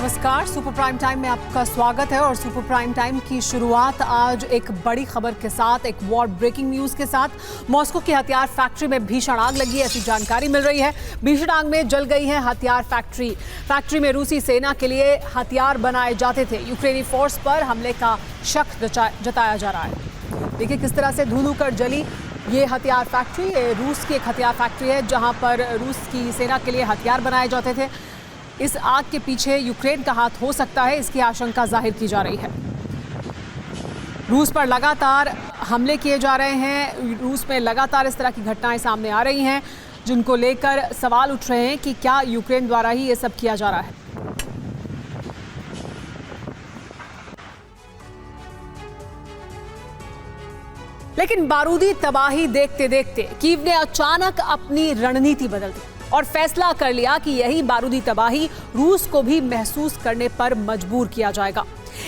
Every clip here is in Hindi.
नमस्कार, सुपर प्राइम टाइम में आपका स्वागत है। और सुपर प्राइम टाइम की शुरुआत आज एक बड़ी खबर के साथ, एक वॉर ब्रेकिंग न्यूज के साथ। मॉस्को की हथियार फैक्ट्री में भीषण आग लगी है, ऐसी जानकारी मिल रही है। भीषण आग में जल गई है हथियार फैक्ट्री में रूसी सेना के लिए हथियार बनाए जाते थे। यूक्रेनी फोर्स पर हमले का शक जताया जा रहा है। देखिए किस तरह से धुआं कर जली ये हथियार फैक्ट्री। रूस की एक हथियार फैक्ट्री है जहां पर रूस की सेना के लिए हथियार बनाए जाते थे। इस आग के पीछे यूक्रेन का हाथ हो सकता है, इसकी आशंका जाहिर की जा रही है। रूस पर लगातार हमले किए जा रहे हैं। रूस में लगातार इस तरह की घटनाएं सामने आ रही हैं जिनको लेकर सवाल उठ रहे हैं कि क्या यूक्रेन द्वारा ही ये सब किया जा रहा है। लेकिन बारूदी तबाही देखते देखते कीव ने अचानक अपनी रणनीति बदल दी और फैसला कर लिया कि यही बारूदी तबाही रूस को भी महसूस करने पर मजबूर किया जाएगा।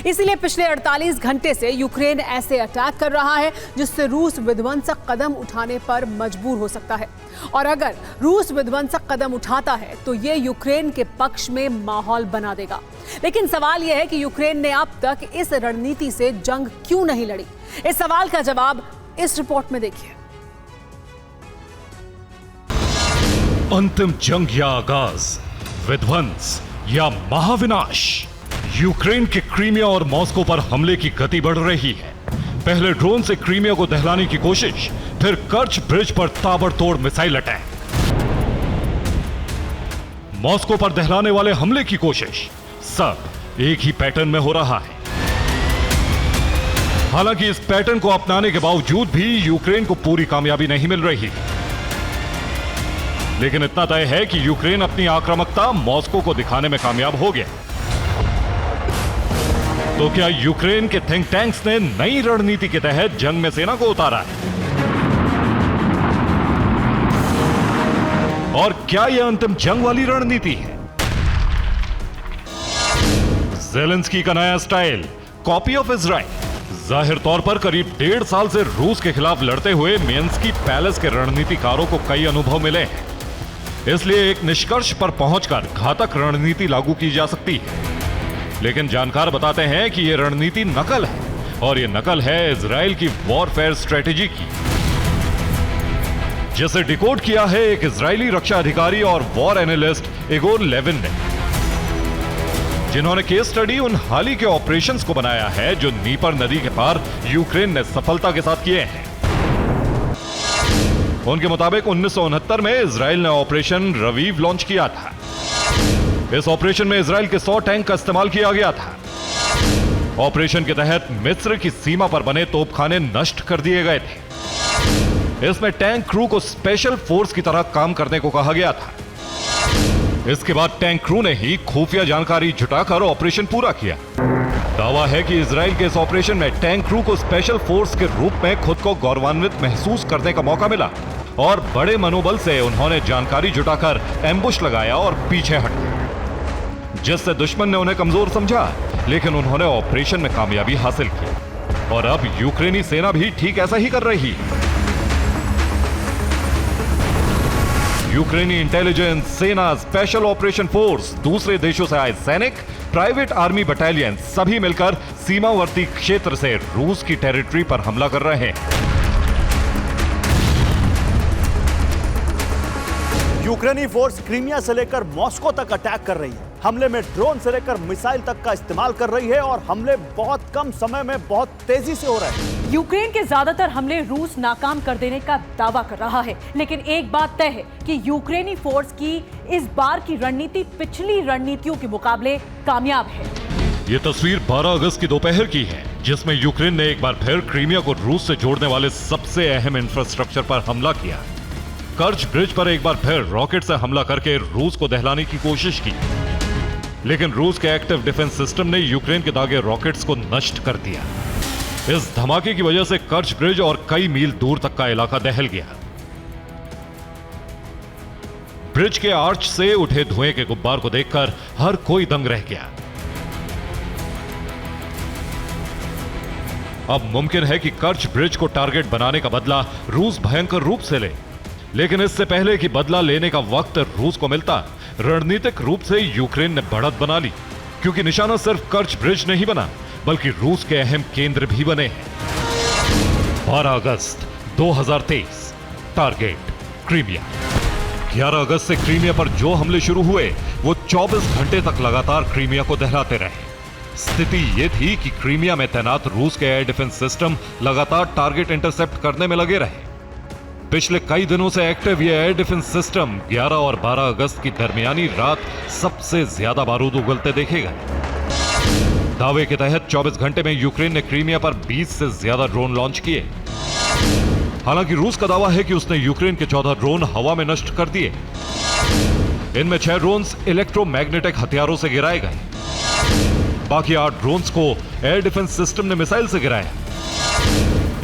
इसीलिए पिछले 48 घंटे से यूक्रेन ऐसे अटैक कर रहा है जिससे रूस विध्वंसक कदम उठाने पर मजबूर हो सकता है। और अगर रूस विध्वंसक कदम उठाता है तो ये यूक्रेन के पक्ष में माहौल बना देगा। लेकिन सवाल यह है कि यूक्रेन ने अब तक इस रणनीति से जंग क्यों नहीं लड़ी। इस सवाल का जवाब इस रिपोर्ट में देखिए। अंतिम जंग या आगाज, विध्वंस या महाविनाश। यूक्रेन के क्रीमिया और मॉस्को पर हमले की गति बढ़ रही है। पहले ड्रोन से क्रीमिया को दहलाने की कोशिश, फिर कर्च ब्रिज पर ताबड़तोड़ मिसाइल अटैक। मॉस्को पर दहलाने वाले हमले की कोशिश, सब एक ही पैटर्न में हो रहा है। हालांकि इस पैटर्न को अपनाने के बावजूद भी यूक्रेन को पूरी कामयाबी नहीं मिल रही, लेकिन इतना तय है कि यूक्रेन अपनी आक्रामकता मॉस्को को दिखाने में कामयाब हो गया। तो क्या यूक्रेन के थिंक टैंक्स ने नई रणनीति के तहत जंग में सेना को उतारा है? और क्या यह अंतिम जंग वाली रणनीति है? ज़ेलेंस्की का नया स्टाइल, कॉपी ऑफ इजराइल। जाहिर तौर पर करीब 1.5 साल से रूस के खिलाफ लड़ते हुए मिन्स्की पैलेस के रणनीतिकारों को कई अनुभव मिले हैं, इसलिए एक निष्कर्ष पर पहुंचकर घातक रणनीति लागू की जा सकती है। लेकिन जानकार बताते हैं कि यह रणनीति नकल है, और यह नकल है इजराइल की वॉरफेयर स्ट्रेटेजी की, जिसे डिकोड किया है एक इजरायली रक्षा अधिकारी और वॉर एनालिस्ट इगोर लेविन ने, जिन्होंने केस स्टडी उन हाल ही के ऑपरेशंस को बनाया है जो नीपर नदी के पार यूक्रेन ने सफलता के साथ किए हैं। उनके मुताबिक 1969 में इजराइल ने ऑपरेशन रवीव लॉन्च किया था। इस ऑपरेशन में इजराइल के 100 टैंक का इस्तेमाल किया गया था। ऑपरेशन के तहत मिस्र की सीमा पर बने तोपखाने नष्ट कर दिए गए थे। इसमें टैंक क्रू को स्पेशल फोर्स की तरह काम करने को कहा गया था। इसके बाद टैंक क्रू ने ही खुफिया जानकारी जुटाकर ऑपरेशन पूरा किया। दावा है कि इजराइल के इस ऑपरेशन में टैंक क्रू को स्पेशल फोर्स के रूप में खुद को गौरवान्वित महसूस करने का मौका मिला, और बड़े मनोबल से उन्होंने जानकारी जुटाकर एम्बुश लगाया और पीछे हटे, जिससे दुश्मन ने उन्हें कमजोर समझा, लेकिन उन्होंने ऑपरेशन में कामयाबी हासिल की। और अब यूक्रेनी सेना भी ठीक ऐसा ही कर रही है। यूक्रेनी इंटेलिजेंस, सेना, स्पेशल ऑपरेशन फोर्स, दूसरे देशों से आए सैनिक, प्राइवेट आर्मी बटालियन सभी मिलकर सीमावर्ती क्षेत्र से रूस की टेरिटरी पर हमला कर रहे हैं। यूक्रेनी फोर्स क्रीमिया से लेकर मॉस्को तक अटैक कर रही है। हमले में ड्रोन से लेकर मिसाइल तक का इस्तेमाल कर रही है, और हमले बहुत कम समय में बहुत तेजी से हो रहे हैं। यूक्रेन के ज्यादातर हमले रूस नाकाम कर देने का दावा कर रहा है, लेकिन एक बात तय है कि यूक्रेनी फोर्स की इस बार की रणनीति पिछली रणनीतियों के मुकाबले कामयाब है। ये तस्वीर 12 अगस्त की दोपहर की है, जिसमें यूक्रेन ने एक बार फिर क्रीमिया को रूस से जोड़ने वाले सबसे अहम इंफ्रास्ट्रक्चर पर हमला किया। कर्च ब्रिज पर एक बार फिर रॉकेट से हमला करके रूस को दहलाने की कोशिश की, लेकिन रूस के एक्टिव डिफेंस सिस्टम ने यूक्रेन के दागे रॉकेट्स को नष्ट कर दिया। इस धमाके की वजह से कर्च ब्रिज और कई मील दूर तक का इलाका दहल गया। ब्रिज के आर्च से उठे धुएं के गुब्बार को देखकर हर कोई दंग रह गया। अब मुमकिन है कि कर्च ब्रिज को टारगेट बनाने का बदला रूस भयंकर रूप से ले, लेकिन इससे पहले कि बदला लेने का वक्त रूस को मिलता, रणनीतिक रूप से यूक्रेन ने बढ़त बना ली। क्योंकि निशाना सिर्फ कर्च ब्रिज नहीं बना, बल्कि रूस के अहम केंद्र भी बने हैं। 12 अगस्त 2023, टारगेट क्रीमिया। 11 अगस्त से क्रीमिया पर जो हमले शुरू हुए वो 24 घंटे तक लगातार क्रीमिया को दहलाते रहे। स्थिति यह थी कि क्रीमिया में तैनात रूस के एयर डिफेंस सिस्टम लगातार टारगेट इंटरसेप्ट करने में लगे रहे। पिछले कई दिनों से एक्टिव ये एयर डिफेंस सिस्टम 11 और 12 अगस्त की दरमियानी रात सबसे ज्यादा बारूद उगलते देखे गए। दावे के तहत 24 घंटे में यूक्रेन ने क्रीमिया पर 20 से ज्यादा ड्रोन लॉन्च किए। हालांकि रूस का दावा है कि उसने यूक्रेन के 14 ड्रोन हवा में नष्ट कर दिए। इनमें 6 ड्रोन्स इलेक्ट्रोमैग्नेटिक हथियारों से गिराए गए। बाकी 8 ड्रोन्स को एयर डिफेंस सिस्टम ने मिसाइल से गिराया।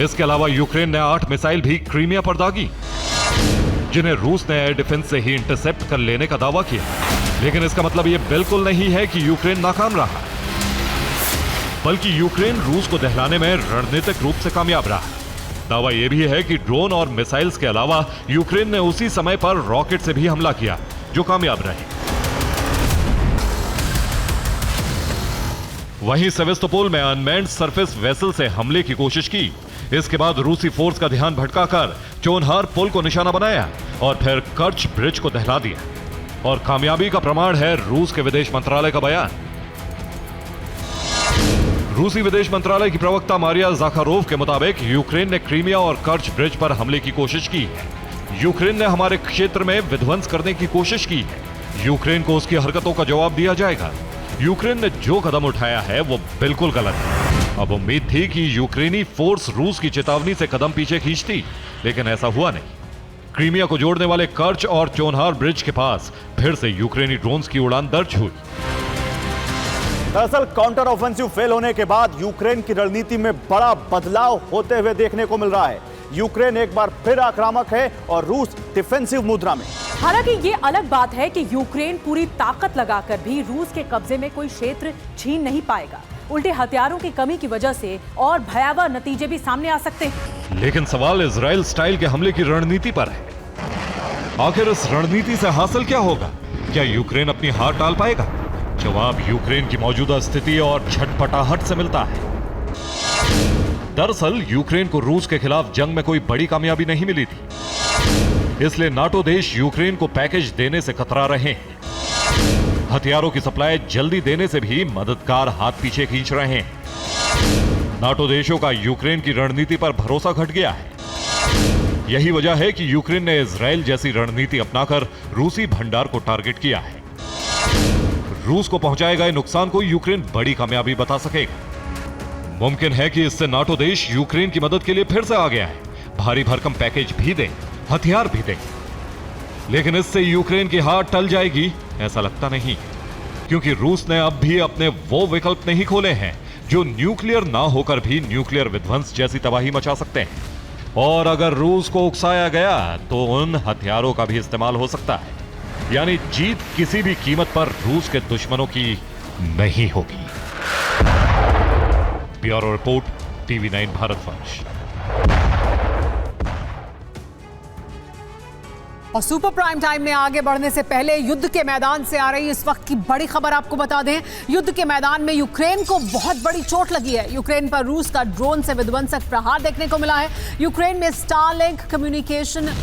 इसके अलावा यूक्रेन ने 8 मिसाइल भी क्रीमिया पर दागी, जिन्हें रूस ने एयर डिफेंस से ही इंटरसेप्ट कर लेने का दावा किया। लेकिन इसका मतलब यह बिल्कुल नहीं है कि यूक्रेन नाकाम रहा, बल्कि यूक्रेन रूस को दहलाने में रणनीतिक रूप से कामयाब रहा। दावा यह भी है कि ड्रोन और मिसाइल्स के अलावा यूक्रेन ने उसी समय पर रॉकेट से भी हमला किया, जो कामयाब रहे। वहीं सेवेस्तोपोल में अनमैन्ड सरफेस वेसल से हमले की कोशिश की। इसके बाद रूसी फोर्स का ध्यान भटकाकर चोनहार पुल को निशाना बनाया और फिर कर्च ब्रिज को दहला दिया। और कामयाबी का प्रमाण है रूस के विदेश मंत्रालय का बयान। रूसी विदेश मंत्रालय की प्रवक्ता मारिया ज़ाखारोव के मुताबिक यूक्रेन ने क्रीमिया और कर्च ब्रिज पर हमले की कोशिश की है। यूक्रेन ने हमारे क्षेत्र में विध्वंस करने की कोशिश की है। यूक्रेन को उसकी हरकतों का जवाब दिया जाएगा। यूक्रेन ने जो कदम उठाया है वो बिल्कुल गलत है। अब उम्मीद थी कि यूक्रेनी फोर्स रूस की चेतावनी से कदम पीछे खींचती, लेकिन ऐसा हुआ नहीं। क्रीमिया को जोड़ने वाले कर्च और चोनहार ब्रिज के पास फिर से यूक्रेनी ड्रोन्स की उड़ान दर्ज हुई। दरअसल काउंटर ऑफेंसिव फेल होने के बाद यूक्रेन की रणनीति में बड़ा बदलाव होते हुए देखने को मिल रहा है। यूक्रेन एक बार फिर आक्रामक है और रूस डिफेंसिव मुद्रा में। हालांकि ये अलग बात है कि यूक्रेन पूरी ताकत लगाकर भी रूस के कब्जे में कोई क्षेत्र छीन नहीं पाएगा। उल्टे हथियारों की कमी की वजह से और भयावह नतीजे भी सामने आ सकते हैं। लेकिन सवाल इजराइल स्टाइल के हमले की रणनीति पर है। आखिर इस रणनीति से हासिल क्या होगा? क्या यूक्रेन अपनी हार टाल पाएगा? जवाब यूक्रेन की मौजूदा स्थिति और झटपटाहट से मिलता है। दरअसल यूक्रेन को रूस के खिलाफ जंग में कोई बड़ी कामयाबी नहीं मिली थी, इसलिए नाटो देश यूक्रेन को पैकेज देने से कतरा रहे हैं। हथियारों की सप्लाई जल्दी देने से भी मददगार हाथ पीछे खींच रहे हैं। नाटो देशों का यूक्रेन की रणनीति पर भरोसा घट गया है। यही वजह है कि यूक्रेन ने इजराइल जैसी रणनीति अपनाकर रूसी भंडार को टारगेट किया है। रूस को पहुंचाए गए नुकसान को यूक्रेन बड़ी कामयाबी बता सकेगा। मुमकिन है कि इससे नाटो देश यूक्रेन की मदद के लिए फिर से आ गया है, भारी भरकम पैकेज भी दे, हथियार भी दे। लेकिन इससे यूक्रेन की हार टल जाएगी ऐसा लगता नहीं, क्योंकि रूस ने अब भी अपने वो विकल्प नहीं खोले हैं जो न्यूक्लियर ना होकर भी न्यूक्लियर विध्वंस जैसी तबाही मचा सकते हैं। और अगर रूस को उकसाया गया तो उन हथियारों का भी इस्तेमाल हो सकता है। यानी जीत किसी भी कीमत पर रूस के दुश्मनों की नहीं होगी। Bureau report, TV9 Bharatvarsh. और सुपर प्राइम टाइम में आगे बढ़ने से पहले युद्ध के मैदान से आ रही इस वक्त की बड़ी खबर आपको बता दें। युद्ध के मैदान में यूक्रेन को बहुत बड़ी चोट लगी है। यूक्रेन पर रूस का ड्रोन से विध्वंसक प्रहार देखने को मिला है। यूक्रेन में स्टारलिंक कम्युनिकेशन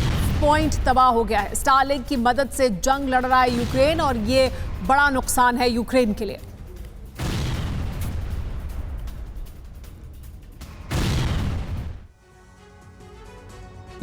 पॉइंट तबाह हो गया है। स्टारलिंक की मदद से जंग लड़ रहा है यूक्रेन और ये बड़ा नुकसान है यूक्रेन के लिए।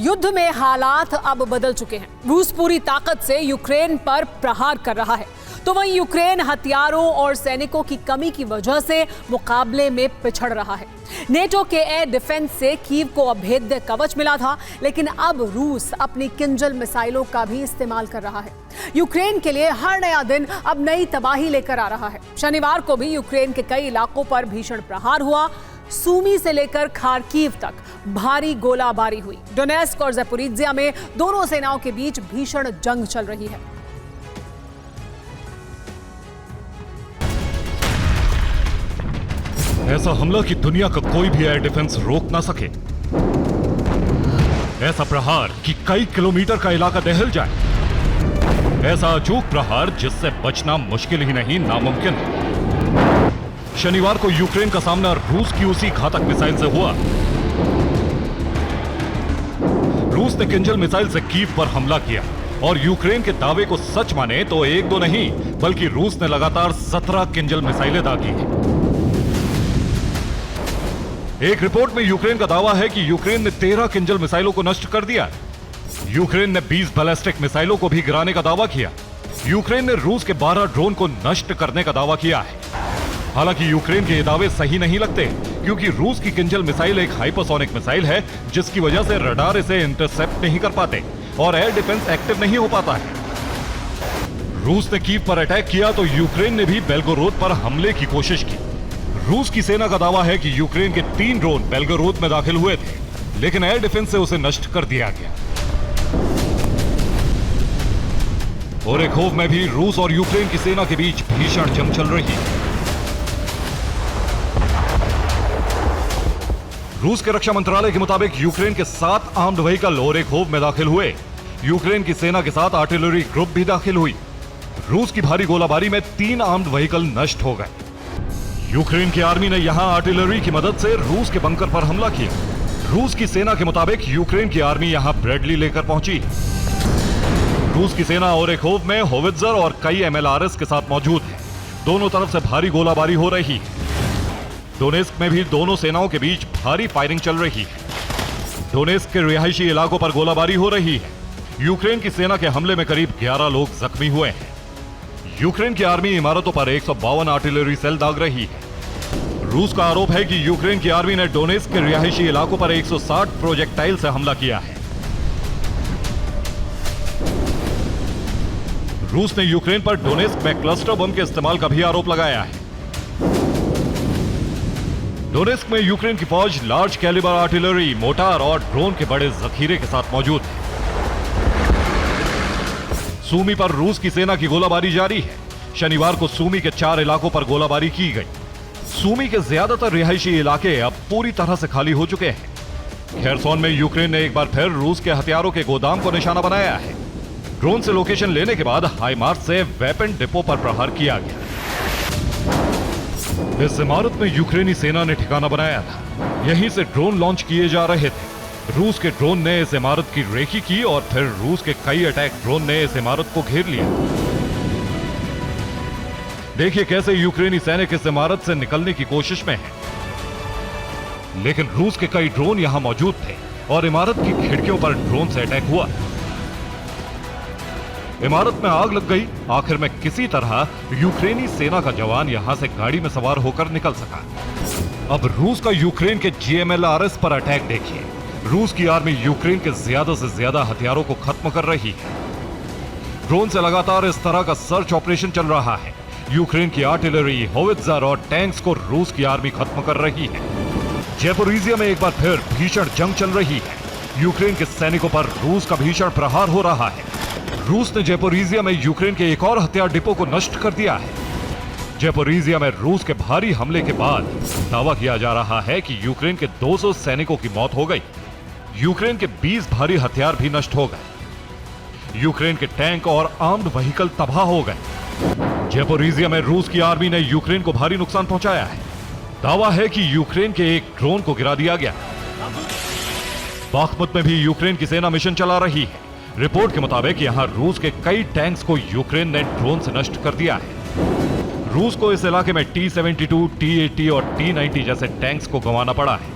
युद्ध में हालात अब बदल चुके हैं। रूस पूरी ताकत से यूक्रेन पर प्रहार कर रहा है, तो वहीं यूक्रेन हथियारों और सैनिकों की कमी की वजह से मुकाबले में पिछड़ रहा है। नेटो के एयर डिफेंस से कीव को अभेद्य कवच मिला था, लेकिन अब रूस अपनी किंजल मिसाइलों का भी इस्तेमाल कर रहा है। यूक्रेन के लिए हर नया दिन अब नई तबाही लेकर आ रहा है। शनिवार को भी यूक्रेन के कई इलाकों पर भीषण प्रहार हुआ। सूमी से लेकर खार्किव तक भारी गोलाबारी हुई। डोनेस्क और ज़पोरिज्जिया में दोनों सेनाओं के बीच भीषण जंग चल रही है। ऐसा हमला कि दुनिया का कोई भी एयर डिफेंस रोक ना सके। ऐसा प्रहार कि कई किलोमीटर का इलाका दहल जाए। ऐसा अचूक प्रहार जिससे बचना मुश्किल ही नहीं, नामुमकिन है। शनिवार को यूक्रेन का सामना रूस की उसी घातक मिसाइल से हुआ। रूस ने किंजल मिसाइल से कीव पर हमला किया और यूक्रेन के दावे को सच माने तो एक दो नहीं बल्कि रूस ने लगातार 17 किंजल मिसाइलें दागी हैं। एक रिपोर्ट में यूक्रेन का दावा है कि यूक्रेन ने 13 किंजल मिसाइलों को नष्ट कर दिया। यूक्रेन ने 20 बैलिस्टिक मिसाइलों को भी गिराने का दावा किया। यूक्रेन ने रूस के 12 ड्रोन को नष्ट करने का दावा किया है। हालांकि यूक्रेन के ये दावे सही नहीं लगते क्योंकि रूस की किंजल मिसाइल एक हाइपरसोनिक मिसाइल है जिसकी वजह से रडार इसे इंटरसेप्ट नहीं कर पाते और एयर डिफेंस एक्टिव नहीं हो पाता है। रूस ने कीव पर अटैक किया तो यूक्रेन ने भी बेल्गोरोद पर हमले की कोशिश की। रूस की सेना का दावा है कि यूक्रेन के 3 ड्रोन बेल्गोरोद में दाखिल हुए थे, लेकिन एयर डिफेंस से उसे नष्ट कर दिया गया। ओरेखोव में भी रूस और यूक्रेन की सेना के बीच भीषण जंग चल रही है। रूस के रक्षा मंत्रालय के मुताबिक यूक्रेन के 7 आर्म्ड व्हीकल ओरेखोव में दाखिल हुए। यूक्रेन की सेना के साथ आर्टिलरी ग्रुप भी दाखिल हुई। रूस की भारी गोलाबारी में 3 आर्म्ड व्हीकल नष्ट हो गए। यूक्रेन की आर्मी ने यहां आर्टिलरी की मदद से रूस के बंकर पर हमला किया। रूस की सेना के मुताबिक यूक्रेन की आर्मी यहां ब्रेडली लेकर पहुंची। रूस की सेना ओरेखोव में होवित्जर और कई MLRS के साथ मौजूद है। दोनों तरफ से भारी गोलाबारी हो रही है। डोनेस्क में भी दोनों सेनाओं के बीच भारी फायरिंग चल रही है। डोनेस्क के रिहायशी इलाकों पर गोलाबारी हो रही है। यूक्रेन की सेना के हमले में करीब 11 लोग जख्मी हुए हैं। यूक्रेन की आर्मी इमारतों पर 152 आर्टिलरी सेल दाग रही है। रूस का आरोप है कि यूक्रेन की आर्मी ने डोनेस्क के रिहायशी इलाकों पर 160 प्रोजेक्टाइल से हमला किया है। रूस ने यूक्रेन पर डोनेस्क में क्लस्टर बम के इस्तेमाल का भी आरोप लगाया है। डोनेस्क में यूक्रेन की फौज लार्ज कैलिबर आर्टिलरी, मोटार और ड्रोन के बड़े जखीरे के साथ मौजूद है। सूमी पर रूस की सेना की गोलाबारी जारी है। शनिवार को सूमी के 4 इलाकों पर गोलाबारी की गई। सूमी के ज्यादातर रिहायशी इलाके अब पूरी तरह से खाली हो चुके हैं। खेरसोन में यूक्रेन ने एक बार फिर रूस के हथियारों के गोदाम को निशाना बनाया है। ड्रोन से लोकेशन लेने के बाद हाइमार्स से वेपन डिपो पर प्रहार किया गया। इस इमारत में यूक्रेनी सेना ने ठिकाना बनाया था। यहीं से ड्रोन लॉन्च किए जा रहे थे। रूस के ड्रोन ने इस इमारत की रेकी की और फिर रूस के कई अटैक ड्रोन ने इस इमारत को घेर लिया। देखिए कैसे यूक्रेनी सैनिक इस इमारत से निकलने की कोशिश में हैं। लेकिन रूस के कई ड्रोन यहां मौजूद थे और इमारत की खिड़कियों पर ड्रोन से अटैक हुआ। इमारत में आग लग गई। आखिर में किसी तरह यूक्रेनी सेना का जवान यहां से गाड़ी में सवार होकर निकल सका। अब रूस का यूक्रेन के GMLRS पर अटैक देखिए। रूस की आर्मी यूक्रेन के ज्यादा से ज्यादा हथियारों को खत्म कर रही है। ड्रोन से लगातार इस तरह का सर्च ऑपरेशन चल रहा है। यूक्रेन की आर्टिलरी, होवित्जर और टैंक्स को रूस की आर्मी खत्म कर रही है। ज़ैपोरिज़िया में एक बार फिर भीषण जंग चल रही है। यूक्रेन के सैनिकों पर रूस का भीषण प्रहार हो रहा है। रूस ने ज़ैपोरिज़िया में यूक्रेन के एक और हथियार डिपो को नष्ट कर दिया है। ज़ैपोरिज़िया में रूस के भारी हमले के बाद दावा किया जा रहा है कि यूक्रेन के 200 सैनिकों की मौत हो गई। यूक्रेन के 20 भारी हथियार भी नष्ट हो गए। यूक्रेन के टैंक और आर्म्ड व्हीकल तबाह हो गए। ज़ैपोरिज़िया में रूस की आर्मी ने यूक्रेन को भारी नुकसान पहुंचाया है। दावा है कि यूक्रेन के एक ड्रोन को गिरा दिया गया। बाख्मुत में भी यूक्रेन की सेना मिशन चला रही है। रिपोर्ट के मुताबिक यहां रूस के कई टैंक्स को यूक्रेन ने ड्रोन से नष्ट कर दिया है। रूस को इस इलाके में T-72, T-80 और T-90 जैसे टैंक्स को गंवाना पड़ा है।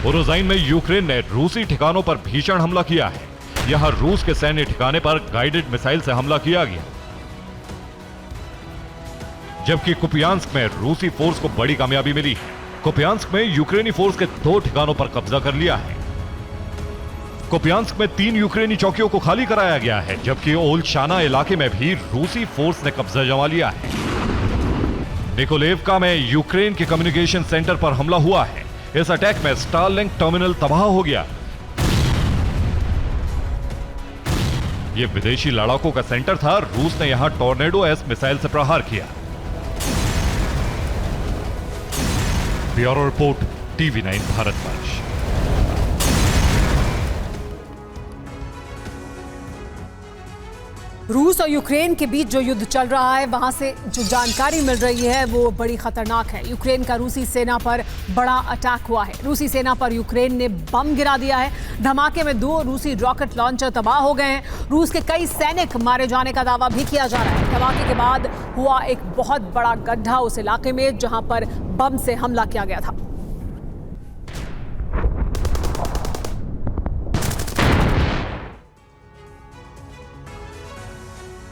उरुज़ाइन में यूक्रेन ने रूसी ठिकानों पर भीषण हमला किया है। यहां रूस के सैन्य ठिकाने पर गाइडेड मिसाइल से हमला किया गया। जबकि कुपियांस्क में रूसी फोर्स को बड़ी कामयाबी मिली है। कुपियांस्क में यूक्रेनी फोर्स के 2 ठिकानों पर कब्जा कर लिया है। कुपियांस्क में 3 यूक्रेनी चौकियों को खाली कराया गया है, जबकि ओलशाना इलाके में भी रूसी फोर्स ने कब्जा जमा लिया है। निकोलेवका में यूक्रेन के कम्युनिकेशन सेंटर पर हमला हुआ है। इस अटैक में स्टारलिंक टर्मिनल तबाह हो गया। यह विदेशी लड़ाकों का सेंटर था। रूस ने यहां टॉर्नेडो एस मिसाइल से प्रहार किया। Bureau report, TV9 Bharatvarsh. रूस और यूक्रेन के बीच जो युद्ध चल रहा है, वहां से जो जानकारी मिल रही है वो बड़ी खतरनाक है। यूक्रेन का रूसी सेना पर बड़ा अटैक हुआ है। रूसी सेना पर यूक्रेन ने बम गिरा दिया है। धमाके में 2 रूसी रॉकेट लॉन्चर तबाह हो गए हैं। रूस के कई सैनिक मारे जाने का दावा भी किया जा रहा है। धमाके के बाद हुआ एक बहुत बड़ा गड्ढा उस इलाके में जहां पर बम से हमला किया गया था।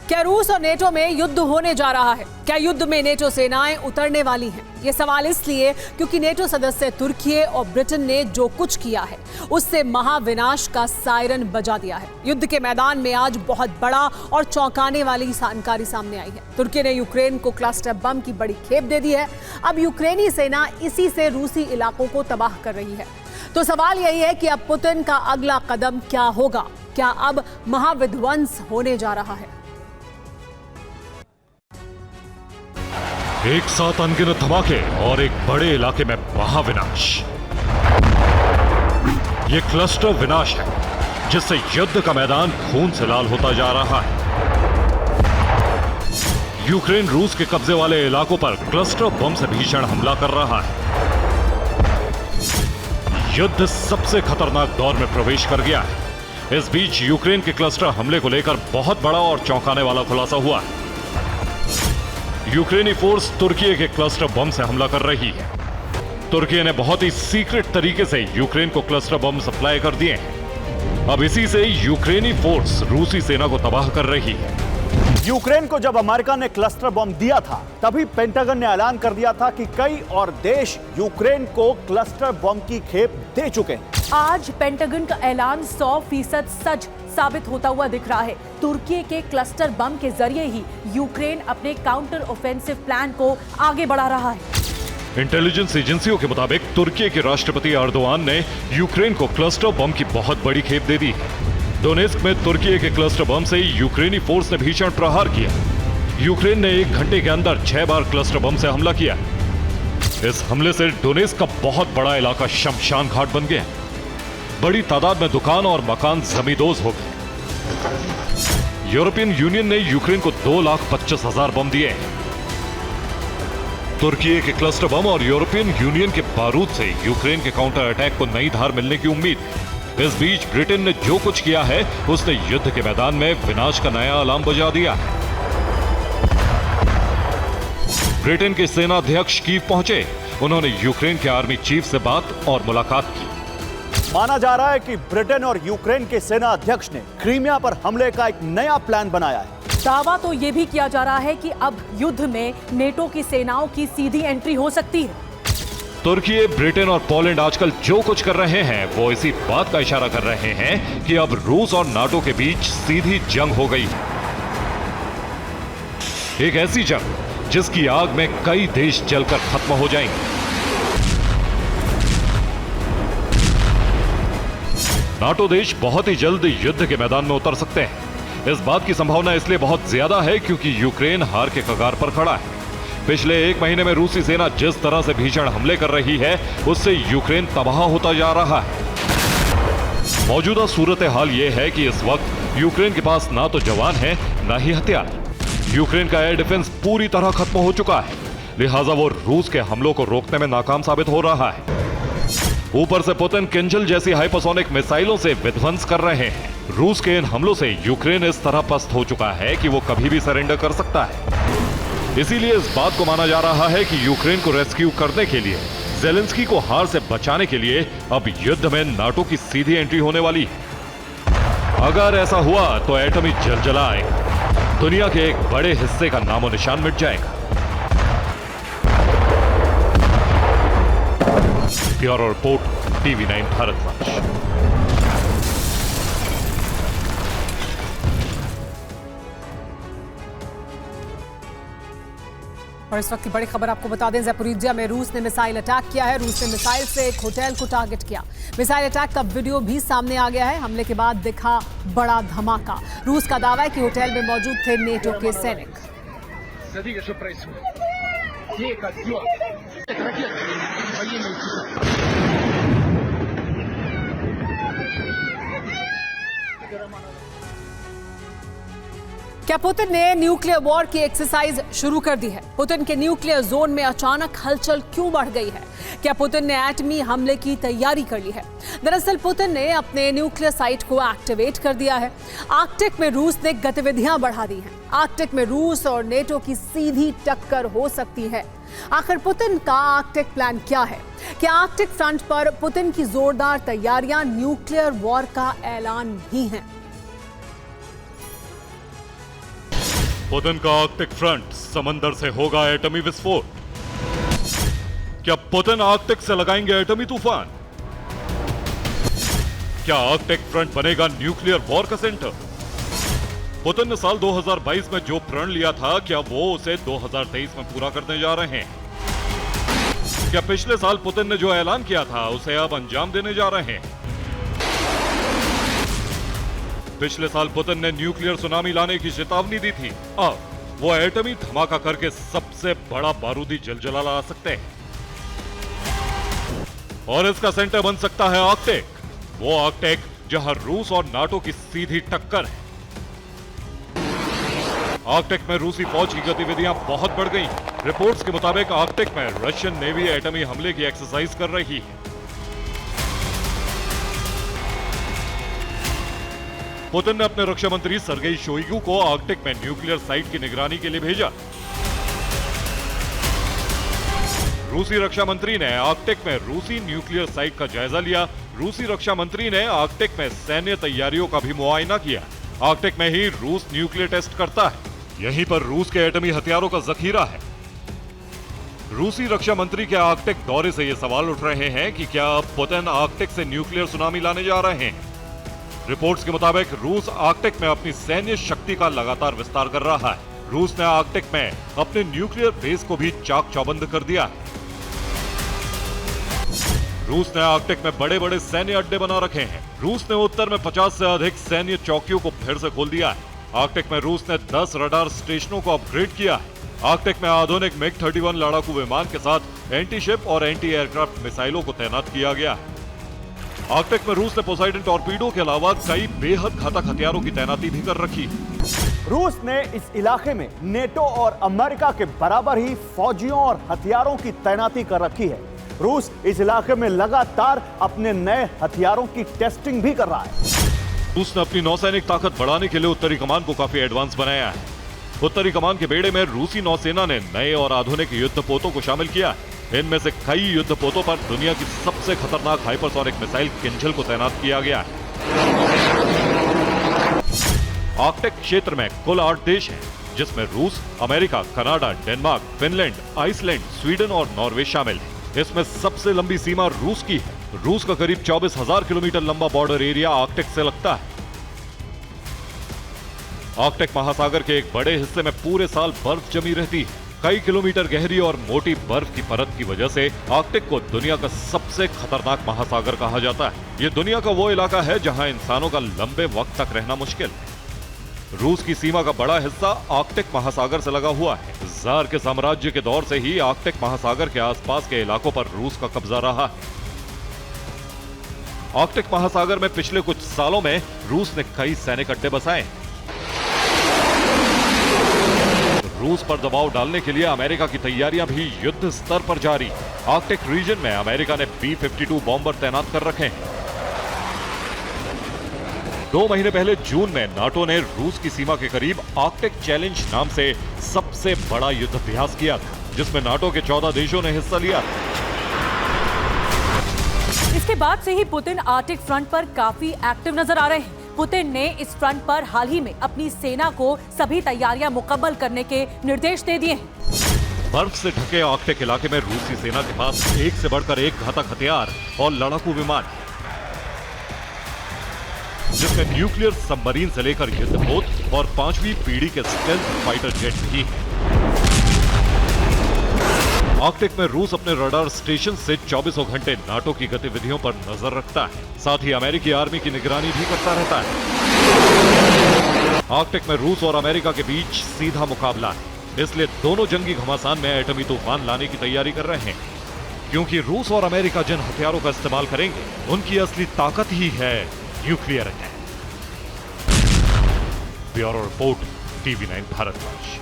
क्या रूस और नेटो में युद्ध होने जा रहा है? क्या युद्ध में नेटो सेनाएं उतरने वाली हैं? ये सवाल इसलिए क्योंकि नेटो सदस्य तुर्की और ब्रिटेन ने जो कुछ किया है उससे महाविनाश का सायरन बजा दिया है। युद्ध के मैदान में आज बहुत बड़ा और चौंकाने वाली जानकारी सामने आई है। तुर्की ने यूक्रेन को क्लस्टर बम की बड़ी खेप दे दी है। अब यूक्रेनी सेना इसी से रूसी इलाकों को तबाह कर रही है। तो सवाल यही है कि अब पुतिन का अगला कदम क्या होगा? क्या अब महाविध्वंस होने जा रहा है? एक साथ अनगिनत धमाके और एक बड़े इलाके में महाविनाश। ये क्लस्टर विनाश है जिससे युद्ध का मैदान खून से लाल होता जा रहा है। यूक्रेन रूस के कब्जे वाले इलाकों पर क्लस्टर बम से भीषण हमला कर रहा है। युद्ध सबसे खतरनाक दौर में प्रवेश कर गया है। इस बीच यूक्रेन के क्लस्टर हमले को लेकर बहुत बड़ा और चौंकाने वाला खुलासा हुआ है। यूक्रेनी फोर्स तुर्की के क्लस्टर बम से हमला कर रही है। तुर्की ने बहुत ही सीक्रेट तरीके से यूक्रेन को क्लस्टर बम सप्लाई कर दिए हैं। अब इसी से यूक्रेनी फोर्स रूसी सेना को तबाह कर रही है। यूक्रेन को जब अमेरिका ने क्लस्टर बम दिया था, तभी पेंटागन ने ऐलान कर दिया था कि कई और देश यूक्रेन को क्लस्टर बम की खेप दे चुके हैं। आज पेंटागन का ऐलान 100% सच साबित होता हुआ दिख रहा है। तुर्की के क्लस्टर बम के जरिए ही यूक्रेन अपने काउंटर ऑफेंसिव प्लान को आगे बढ़ा रहा है। इंटेलिजेंस एजेंसियों के मुताबिक तुर्की के राष्ट्रपति अर्दोआन ने यूक्रेन को क्लस्टर बम की बहुत बड़ी खेप दे दी है। डोनेस्क में तुर्की के क्लस्टर बम से यूक्रेनी फोर्स ने भीषण प्रहार किया। यूक्रेन ने 1 घंटे के अंदर 6 बार क्लस्टर बम से हमला किया। इस हमले से डोनेस्क का बहुत बड़ा इलाका शमशान घाट बन गया। बड़ी तादाद में दुकान और मकान जमींदोज हो गए। यूरोपियन यूनियन ने यूक्रेन को 2,25,000 बम दिए। तुर्की के क्लस्टर बम और यूरोपियन यूनियन के बारूद से यूक्रेन के काउंटर अटैक को नई धार मिलने की उम्मीद। इस बीच ब्रिटेन ने जो कुछ किया है उसने युद्ध के मैदान में विनाश का नया अलार्म बजा दिया है। ब्रिटेन के सेनाध्यक्ष कीव पहुंचे। उन्होंने यूक्रेन के आर्मी चीफ से बात और मुलाकात की। माना जा रहा है कि ब्रिटेन और यूक्रेन के सेना अध्यक्ष ने क्रीमिया पर हमले का एक नया प्लान बनाया है। दावा तो यह भी किया जा रहा है कि अब युद्ध में नेटो की सेनाओं की सीधी एंट्री हो सकती है। तुर्की, ब्रिटेन और पोलैंड आजकल जो कुछ कर रहे हैं वो इसी बात का इशारा कर रहे हैं कि अब रूस और नाटो के बीच सीधी जंग हो गई है। एक ऐसी जंग जिसकी आग में कई देश जलकर खत्म हो जाएंगे। नाटो देश बहुत ही जल्द युद्ध के मैदान में उतर सकते हैं। इस बात की संभावना इसलिए बहुत ज्यादा है क्योंकि यूक्रेन हार के कगार पर खड़ा है। पिछले 1 महीने में रूसी सेना जिस तरह से भीषण हमले कर रही है उससे यूक्रेन तबाह होता जा रहा है। मौजूदा सूरत हाल यह है कि इस वक्त यूक्रेन के पास ना तो जवान है ना ही हथियार। यूक्रेन का एयर डिफेंस पूरी तरह खत्म हो चुका है, लिहाजा वो रूस के हमलों को रोकने में नाकाम साबित हो रहा है। ऊपर से पुतिन किंजल जैसी हाइपरसोनिक मिसाइलों से विध्वंस कर रहे हैं। रूस के इन हमलों से यूक्रेन इस तरह पस्त हो चुका है कि वो कभी भी सरेंडर कर सकता है। इसीलिए इस बात को माना जा रहा है कि यूक्रेन को रेस्क्यू करने के लिए, ज़ेलेंस्की को हार से बचाने के लिए अब युद्ध में नाटो की सीधी एंट्री होने वाली है। अगर ऐसा हुआ तो एटमी जलजला आएगा, दुनिया के एक बड़े हिस्से का नामो निशान मिट जाएगा। Bureau report, TV9 Bharatvarsh. और इस वक्त की बड़ी खबर आपको बता दें, ज़ैपोरिज्जिया में रूस ने मिसाइल अटैक किया है। रूस ने मिसाइल से एक होटल को टारगेट किया। मिसाइल अटैक का वीडियो भी सामने आ गया है। हमले के बाद दिखा बड़ा धमाका। रूस का दावा है कि होटल में मौजूद थे नेटो के सैनिक। क्या पुतिन ने न्यूक्लियर वॉर की एक्सरसाइज शुरू कर दी है? पुतिन के न्यूक्लियर जोन में अचानक हलचल क्यों बढ़ गई है? क्या पुतिन ने एटमी हमले की तैयारी कर ली है? दरअसल पुतिन ने अपने न्यूक्लियर साइट को एक्टिवेट कर दिया है। आर्कटिक में रूस ने गतिविधियां बढ़ा दी हैं। आर्कटिक में रूस और नेटो की सीधी टक्कर हो सकती है। आखिर पुतिन का आर्कटिक प्लान क्या है? क्या आर्कटिक फ्रंट पर पुतिन की जोरदार तैयारियां न्यूक्लियर वॉर का ऐलान भी हैं? पुतिन का आर्कटिक फ्रंट समंदर से होगा एटमी विस्फोट। क्या पुतिन आर्कटिक से लगाएंगे एटमी तूफान? क्या आर्कटिक फ्रंट बनेगा न्यूक्लियर वॉर का सेंटर? पुतिन ने साल 2022 में जो प्रण लिया था, क्या वो उसे 2023 में पूरा करने जा रहे हैं? क्या पिछले साल पुतिन ने जो ऐलान किया था उसे अब अंजाम देने जा रहे हैं? पिछले साल पुतिन ने न्यूक्लियर सुनामी लाने की चेतावनी दी थी। अब वो एटमी धमाका करके सबसे बड़ा बारूदी जलजला ला सकते हैं और इसका सेंटर बन सकता है आर्कटिक। वो आर्कटिक जहां रूस और नाटो की सीधी टक्कर है। आर्कटिक में रूसी फौज की गतिविधियां बहुत बढ़ गई। रिपोर्ट्स के मुताबिक आर्कटिक में रशियन नेवी एटमी हमले की एक्सरसाइज कर रही है। पुतिन ने अपने रक्षा मंत्री सर्गेई शोइगु को आर्कटिक में न्यूक्लियर साइट की निगरानी के लिए भेजा। रूसी रक्षा मंत्री ने आर्कटिक में रूसी न्यूक्लियर साइट का जायजा लिया। रूसी रक्षा मंत्री ने आर्कटिक में सैन्य तैयारियों का भी मुआयना किया। आर्कटिक में ही रूस न्यूक्लियर टेस्ट करता है। यहीं पर रूस के एटमी हथियारों का जखीरा है। रूसी रक्षा मंत्री के आर्कटिक दौरे से ये सवाल उठ रहे हैं कि क्या पुतिन आर्कटिक से न्यूक्लियर सुनामी लाने जा रहे हैं। रिपोर्ट्स के मुताबिक रूस आर्कटिक में अपनी सैन्य शक्ति का लगातार विस्तार कर रहा है। रूस ने आर्कटिक में अपने न्यूक्लियर बेस को भी चाक चौबंद कर दिया है। रूस ने आर्कटिक में बड़े बड़े सैन्य अड्डे बना रखे हैं। रूस ने उत्तर में 50 से अधिक सैन्य चौकियों को फिर से खोल दिया है। आर्कटिक में रूस ने 10 रडार स्टेशनों को अपग्रेड किया है। आर्कटिक में आधुनिक मिग-31 लड़ाकू विमान के साथ एंटी शिप और एंटी एयरक्राफ्ट मिसाइलों को तैनात किया गया है। आर्कटिक में रूस ने पोसाइडन टॉर्पीडो के अलावा कई बेहद घातक हथियारों की तैनाती भी कर रखी है। रूस ने इस इलाके में नेटो और अमेरिका के बराबर ही फौजियों और हथियारों की तैनाती कर रखी है। रूस इस इलाके में लगातार अपने नए हथियारों की टेस्टिंग भी कर रहा है। रूस ने अपनी नौसैनिक ताकत बढ़ाने के लिए उत्तरी कमान को काफी एडवांस बनाया है। उत्तरी कमान के बेड़े में रूसी नौसेना ने नए और आधुनिक युद्धपोतों को शामिल किया है। इनमें से कई युद्धपोतों पर दुनिया की सबसे खतरनाक हाइपरसोनिक मिसाइल किंजल को तैनात किया गया है। आर्कटिक क्षेत्र में कुल 8 देश हैं, जिसमें रूस, America, Canada, Denmark, Finland, Iceland, Sweden और नॉर्वे शामिल है। इसमें सबसे लंबी सीमा रूस की है। रूस का करीब 24,000 किलोमीटर लंबा बॉर्डर एरिया आर्कटिक से लगता है। आर्कटिक महासागर के एक बड़े हिस्से में पूरे साल बर्फ जमी रहती है। कई किलोमीटर गहरी और मोटी बर्फ की परत की वजह से आर्कटिक को दुनिया का सबसे खतरनाक महासागर कहा जाता है। यह दुनिया का वो इलाका है जहां इंसानों का लंबे वक्त तक रहना मुश्किल है। रूस की सीमा का बड़ा हिस्सा आर्कटिक महासागर से लगा हुआ है। जार के साम्राज्य के दौर से ही आर्कटिक महासागर के आसपास के इलाकों पर रूस का कब्जा रहा है। आर्कटिक महासागर में पिछले कुछ सालों में रूस ने कई सैनिक अड्डे बसाए। रूस पर दबाव डालने के लिए अमेरिका की तैयारियां भी युद्ध स्तर पर जारी। आर्कटिक रीजन में अमेरिका ने B-52 बॉम्बर तैनात कर रखे हैं। 2 महीने पहले जून में नाटो ने रूस की सीमा के करीब आर्कटिक चैलेंज नाम से सबसे बड़ा युद्धाभ्यास किया था, जिसमें नाटो के 14 देशों ने हिस्सा लिया था। इसके बाद से ही पुतिन आर्कटिक फ्रंट पर काफी एक्टिव नजर आ रहे हैं। पुतिन ने इस फ्रंट पर हाल ही में अपनी सेना को सभी तैयारियां मुकम्मल करने के निर्देश दे दिए हैं। बर्फ से ढके आर्कटिक इलाके में रूसी सेना के पास एक से बढ़कर एक घातक हथियार और लड़ाकू विमान, जिसमें न्यूक्लियर सबमरीन से लेकर युद्धपोत और 5वीं पीढ़ी के स्टेल्थ फाइटर जेट भी हैं। आर्कटिक में रूस अपने रडार स्टेशन से 24 घंटे नाटो की गतिविधियों पर नजर रखता है। साथ ही अमेरिकी आर्मी की निगरानी भी करता रहता है। आर्कटिक में रूस और अमेरिका के बीच सीधा मुकाबला है, इसलिए दोनों जंगी घमासान में एटमी तूफान लाने की तैयारी कर रहे हैं। क्योंकि रूस और अमेरिका जिन हथियारों का इस्तेमाल करेंगे, उनकी असली ताकत ही है nuclear attack. Bureau report, TV9 Bharatvarsh.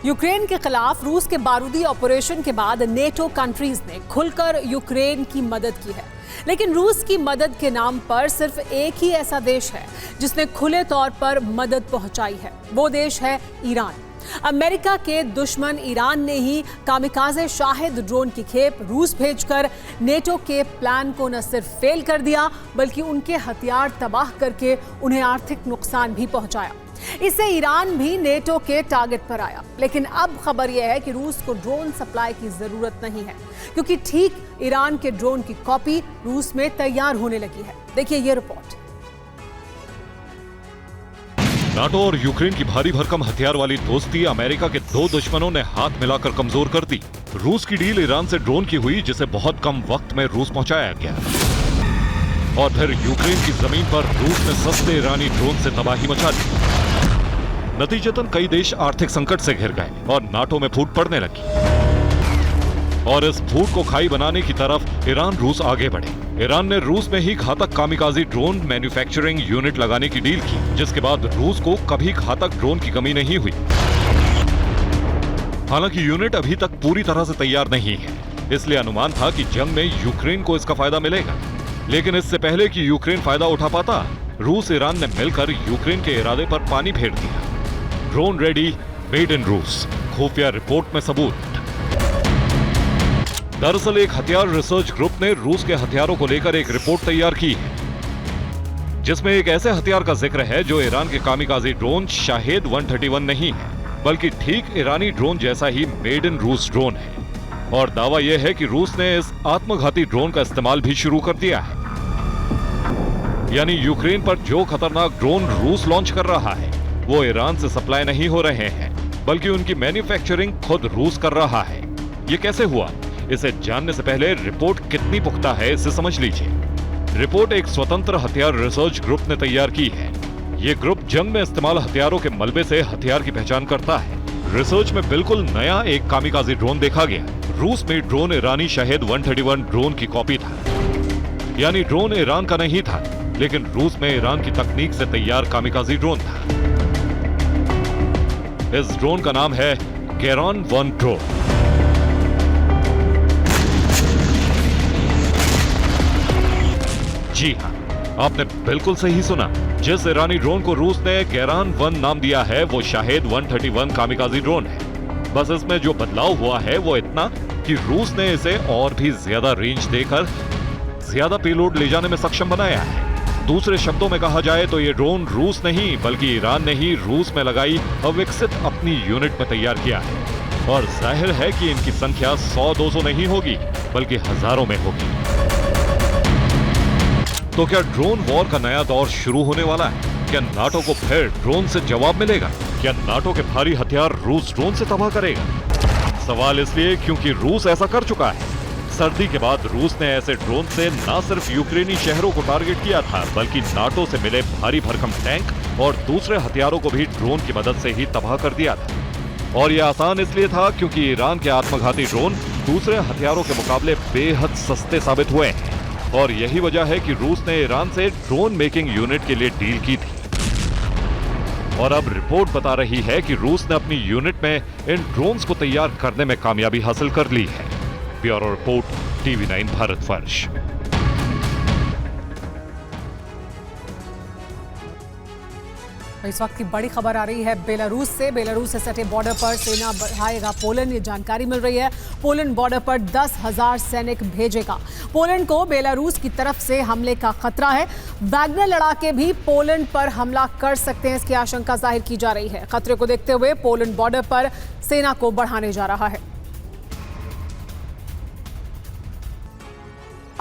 Ukraine के खिलाफ रूस के बारूदी ऑपरेशन के बाद नेटो कंट्रीज ने खुलकर यूक्रेन की मदद की है, लेकिन रूस की मदद के नाम पर सिर्फ एक ही ऐसा देश है जिसने खुले तौर पर मदद पहुंचाई है। वो देश है ईरान। अमेरिका के दुश्मन ईरान ने ही कामिकाज़े शाहिद ड्रोन की खेप रूस भेजकर नेटो के प्लान को न सिर्फ फेल कर दिया, बल्कि उनके हथियार तबाह करके उन्हें आर्थिक नुकसान भी पहुंचाया। इससे ईरान भी नेटो के टारगेट पर आया। लेकिन अब खबर यह है कि रूस को ड्रोन सप्लाई की जरूरत नहीं है, क्योंकि ठीक ईरान के ड्रोन की कॉपी रूस में तैयार होने लगी है। देखिए ये रिपोर्ट। नाटो और यूक्रेन की भारी भरकम हथियार वाली दोस्ती अमेरिका के दो दुश्मनों ने हाथ मिलाकर कमजोर कर दी। रूस की डील ईरान से ड्रोन की हुई, जिसे बहुत कम वक्त में रूस पहुंचाया गया, और फिर यूक्रेन की जमीन पर रूस ने सस्ते ईरानी ड्रोन से तबाही मचा दी। नतीजतन कई देश आर्थिक संकट से घिर गए और नाटो में फूट पड़ने लगी, और इस फूट को खाई बनाने की तरफ ईरान रूस आगे बढ़े। ईरान ने रूस में ही घातक कामिकाज़ी ड्रोन मैन्युफैक्चरिंग यूनिट लगाने की डील की, जिसके बाद रूस को कभी घातक ड्रोन की कमी नहीं हुई। हालांकि यूनिट अभी तक पूरी तरह से तैयार नहीं है, इसलिए अनुमान था कि जंग में यूक्रेन को इसका फायदा मिलेगा। लेकिन इससे पहले कि यूक्रेन फायदा उठा पाता, रूस ईरान ने मिलकर यूक्रेन के इरादे पर पानी फेर दिया। ड्रोन रेडी, मेड इन रूस, खुफिया रिपोर्ट में सबूत। दरअसल एक हथियार रिसर्च ग्रुप ने रूस के हथियारों को लेकर एक रिपोर्ट तैयार की है, जिसमें एक ऐसे हथियार का जिक्र है जो ईरान के कामिकाज़ी ड्रोन शाहेद 131 नहीं है, बल्कि ठीक ईरानी ड्रोन जैसा ही मेड इन रूस ड्रोन है। और दावा यह है कि रूस ने इस आत्मघाती ड्रोन का इस्तेमाल भी शुरू कर दिया है। यानी यूक्रेन पर जो खतरनाक ड्रोन रूस लॉन्च कर रहा है, वो ईरान से सप्लाई नहीं हो रहे हैं, बल्कि उनकी मैन्युफैक्चरिंग खुद रूस कर रहा है। ये कैसे हुआ, इसे जानने से पहले रिपोर्ट कितनी पुख्ता है इसे समझ लीजिए। रिपोर्ट एक स्वतंत्र हथियार रिसर्च ग्रुप ने तैयार की है। ये ग्रुप जंग में इस्तेमाल हथियारों के मलबे से हथियार की पहचान करता है। रिसर्च में बिल्कुल नया एक कामिकाज़ी ड्रोन देखा गया। रूस में ड्रोन ईरानी शाहेद 131 ड्रोन की कॉपी था, यानी ड्रोन ईरान का नहीं था, लेकिन रूस में ईरान की तकनीक से तैयार कामिकाज़ी ड्रोन था। इस ड्रोन का नाम है गेरान 1 ड्रोन। जी हां, आपने बिल्कुल सही सुना। जिस ईरानी ड्रोन को रूस ने गेरान 1 नाम दिया है, वो शाहेद 131 कामिकाज़ी ड्रोन है। बस इसमें जो बदलाव हुआ है वो इतना कि रूस ने इसे और भी ज्यादा रेंज देकर ज्यादा पेलोड ले जाने में सक्षम बनाया है। दूसरे शब्दों में कहा जाए तो ये ड्रोन रूस नहीं, बल्कि ईरान ने ही रूस में लगाई अविकसित अपनी यूनिट में तैयार किया है। और जाहिर है कि इनकी संख्या 100-200 नहीं होगी, बल्कि हजारों में होगी। तो क्या ड्रोन वॉर का नया दौर शुरू होने वाला है? क्या नाटो को फिर ड्रोन से जवाब मिलेगा? क्या नाटो के भारी हथियार रूस ड्रोन से तबाह करेगा? सवाल इसलिए क्योंकि रूस ऐसा कर चुका है। सर्दी के बाद रूस ने ऐसे ड्रोन से न सिर्फ यूक्रेनी शहरों को टारगेट किया था, बल्कि नाटो से मिले भारी भरकम टैंक और दूसरे हथियारों को भी ड्रोन की मदद से ही तबाह कर दिया था। और यह आसान इसलिए था क्योंकि ईरान के आत्मघाती ड्रोन दूसरे हथियारों के मुकाबले बेहद सस्ते साबित हुए हैं। और यही वजह है कि रूस ने ईरान से ड्रोन मेकिंग यूनिट के लिए डील की थी। और अब रिपोर्ट बता रही है कि रूस ने अपनी यूनिट में इन ड्रोन्स को तैयार करने में कामयाबी हासिल कर ली है। Bureau report, TV9 Bharatvarsh. इस वक्त की बड़ी खबर आ रही है बेलारूस से। बेलारूस से सटे बॉर्डर पर सेना बढ़ाएगा पोलैंड, ये जानकारी मिल रही है। पोलैंड बॉर्डर पर 10,000 सैनिक भेजेगा। पोलैंड को बेलारूस की तरफ से हमले का खतरा है। वैगनर लड़ाके भी पोलैंड पर हमला कर सकते हैं, इसकी आशंका जाहिर की जा रही है। खतरे को देखते हुए पोलैंड बॉर्डर पर सेना को बढ़ाने जा रहा है।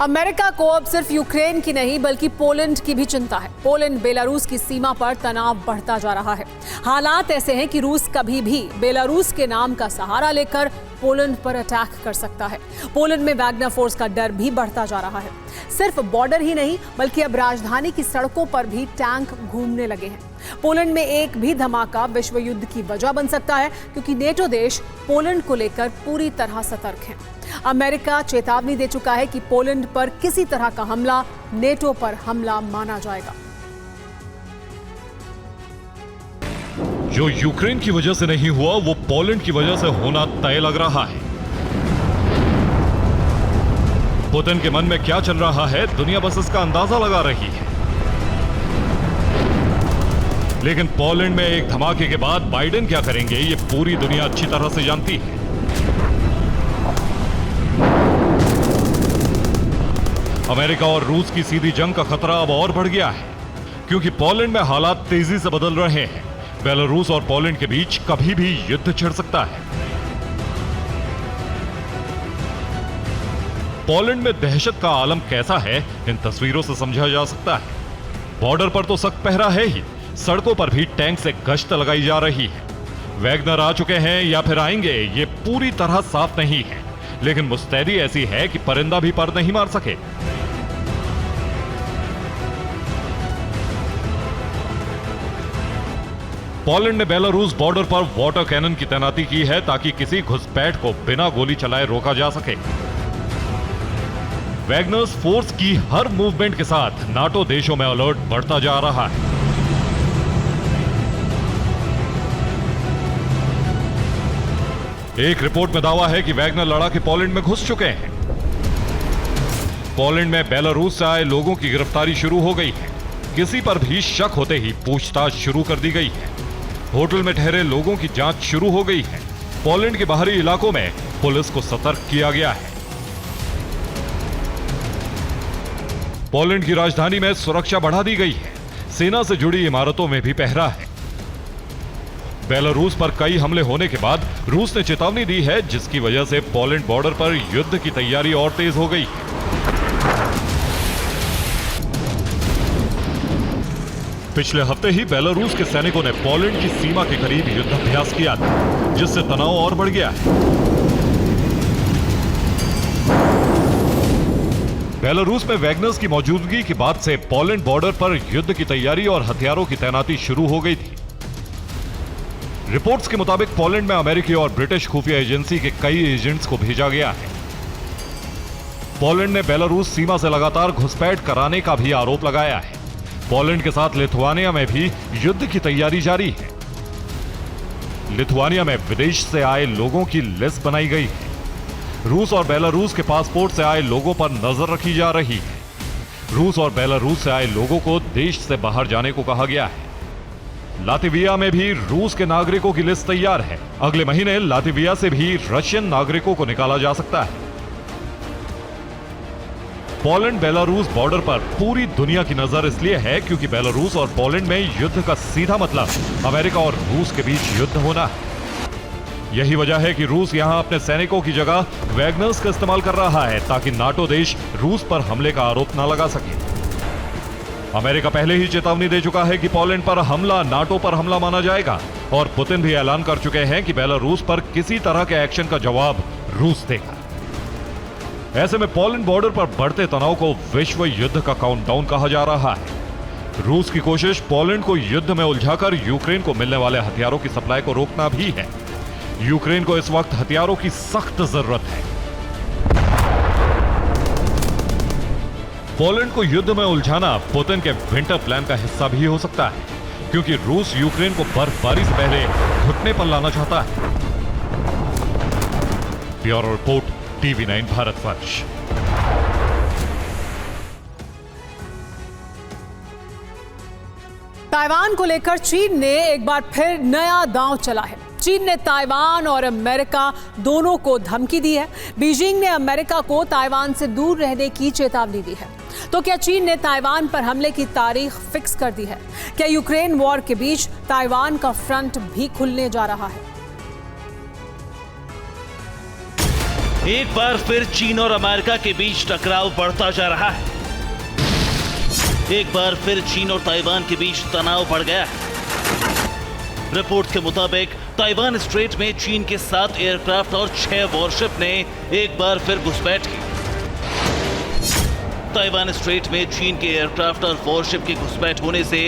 अमेरिका को अब सिर्फ यूक्रेन की नहीं बल्कि पोलैंड की भी चिंता है। पोलैंड बेलारूस की सीमा पर तनाव बढ़ता जा रहा है। हालात ऐसे हैं कि रूस कभी भी बेलारूस के नाम का सहारा लेकर पोलैंड पर अटैक कर सकता है। पोलैंड में वैगनर फोर्स का डर भी बढ़ता जा रहा है। सिर्फ बॉर्डर ही नहीं बल्कि अब राजधानी की सड़कों पर भी टैंक घूमने लगे हैं। पोलैंड में एक भी धमाका विश्व युद्ध की वजह बन सकता है, क्योंकि नेटो देश पोलैंड को लेकर पूरी तरह सतर्क हैं। अमेरिका चेतावनी दे चुका है कि पोलैंड पर किसी तरह का हमला नेटो पर हमला माना जाएगा। जो यूक्रेन की वजह से नहीं हुआ वो पोलैंड की वजह से होना तय लग रहा है। पुतिन के मन में क्या चल रहा है दुनिया बस इसका अंदाजा लगा रही है। लेकिन पोलैंड में एक धमाके के बाद बाइडेन क्या करेंगे ये पूरी दुनिया अच्छी तरह से जानती है। अमेरिका और रूस की सीधी जंग का खतरा अब और बढ़ गया है, क्योंकि पोलैंड में हालात तेजी से बदल रहे हैं। बेलारूस और पोलैंड के बीच कभी भी युद्ध छिड़ सकता है। पोलैंड में दहशत का आलम कैसा है इन तस्वीरों से समझा जा सकता है। बॉर्डर पर तो सख्त पहरा है ही, सड़कों पर भी टैंक से गश्त लगाई जा रही है। वैगनर आ चुके हैं या फिर आएंगे ये पूरी तरह साफ नहीं है, लेकिन मुस्तैदी ऐसी है कि परिंदा भी पर नहीं मार सके। पोलैंड ने बेलारूस बॉर्डर पर वाटर कैनन की तैनाती की है ताकि किसी घुसपैठ को बिना गोली चलाए रोका जा सके। वैगनर्स फोर्स की हर मूवमेंट के साथ नाटो देशों में अलर्ट बढ़ता जा रहा है। एक रिपोर्ट में दावा है कि वैगनर लड़ाके पोलैंड में घुस चुके हैं। पोलैंड में बेलारूस से आए लोगों की गिरफ्तारी शुरू हो गई है। किसी पर भी शक होते ही पूछताछ शुरू कर दी गई है। होटल में ठहरे लोगों की जांच शुरू हो गई है। पोलैंड के बाहरी इलाकों में पुलिस को सतर्क किया गया है। पोलैंड की राजधानी में सुरक्षा बढ़ा दी गई है। सेना से जुड़ी इमारतों में भी पहरा है। बेलारूस पर कई हमले होने के बाद रूस ने चेतावनी दी है, जिसकी वजह से पोलैंड बॉर्डर पर युद्ध की तैयारी और तेज हो गई है। पिछले हफ्ते ही बेलारूस के सैनिकों ने पोलैंड की सीमा के करीब युद्धाभ्यास किया था, जिससे तनाव और बढ़ गया है। बेलारूस में वैगनर्स की मौजूदगी के बाद से पोलैंड बॉर्डर पर युद्ध की तैयारी और हथियारों की तैनाती शुरू हो गई थी। रिपोर्ट्स के मुताबिक पोलैंड में अमेरिकी और ब्रिटिश खुफिया एजेंसी के कई एजेंट्स को भेजा गया है। पोलैंड ने बेलारूस सीमा से लगातार घुसपैठ कराने का भी आरोप लगाया है। पोलैंड के साथ लिथुआनिया में भी युद्ध की तैयारी जारी है। लिथुआनिया में विदेश से आए लोगों की लिस्ट बनाई गई है। रूस और बेलारूस के पासपोर्ट से आए लोगों पर नजर रखी जा रही है। रूस और बेलारूस से आए लोगों को देश से बाहर जाने को कहा गया है। लातविया में भी रूस के नागरिकों की लिस्ट तैयार है। अगले महीने लातविया से भी रशियन नागरिकों को निकाला जा सकता है। पोलैंड बेलारूस बॉर्डर पर पूरी दुनिया की नजर इसलिए है क्योंकि बेलारूस और पोलैंड में युद्ध का सीधा मतलब अमेरिका और रूस के बीच युद्ध होना है। यही वजह है कि रूस यहां अपने सैनिकों की जगह वैगनर्स का इस्तेमाल कर रहा है ताकि नाटो देश रूस पर हमले का आरोप न लगा सके। अमेरिका पहले ही चेतावनी दे चुका है कि पोलैंड पर हमला नाटो पर हमला माना जाएगा और पुतिन भी ऐलान कर चुके हैं कि बेलारूस पर किसी तरह के एक्शन का जवाब रूस देगा। ऐसे में पोलैंड बॉर्डर पर बढ़ते तनाव को विश्व युद्ध का काउंटडाउन कहा जा रहा है। रूस की कोशिश पोलैंड को युद्ध में उलझाकर यूक्रेन को मिलने वाले हथियारों की सप्लाई को रोकना भी है। यूक्रेन को इस वक्त हथियारों की सख्त जरूरत है। पोलैंड को युद्ध में उलझाना पुतिन के विंटर प्लान का हिस्सा भी हो सकता है, क्योंकि रूस यूक्रेन को बर्फबारी से पहले घुटने पर लाना चाहता है। Bureau report, TV9 Bharatvarsh. Taiwan को लेकर चीन ने एक बार फिर नया दांव चला है। चीन ने ताइवान और अमेरिका दोनों को धमकी दी है। बीजिंग ने अमेरिका को ताइवान से दूर रहने की चेतावनी दी है। तो क्या चीन ने ताइवान पर हमले की तारीख फिक्स कर दी है? क्या यूक्रेन वॉर के बीच ताइवान का फ्रंट भी खुलने जा रहा है? एक बार फिर चीन और अमेरिका के बीच टकराव बढ़ता जा रहा है। एक बार फिर चीन और ताइवान के बीच तनाव बढ़ गया है। रिपोर्ट के मुताबिक ताइवान स्ट्रेट में चीन के 7 एयरक्राफ्ट और 6 वॉरशिप ने एक बार फिर घुसपैठ की। ताइवान स्ट्रेट में चीन के एयरक्राफ्ट और वॉरशिप के घुसपैठ होने से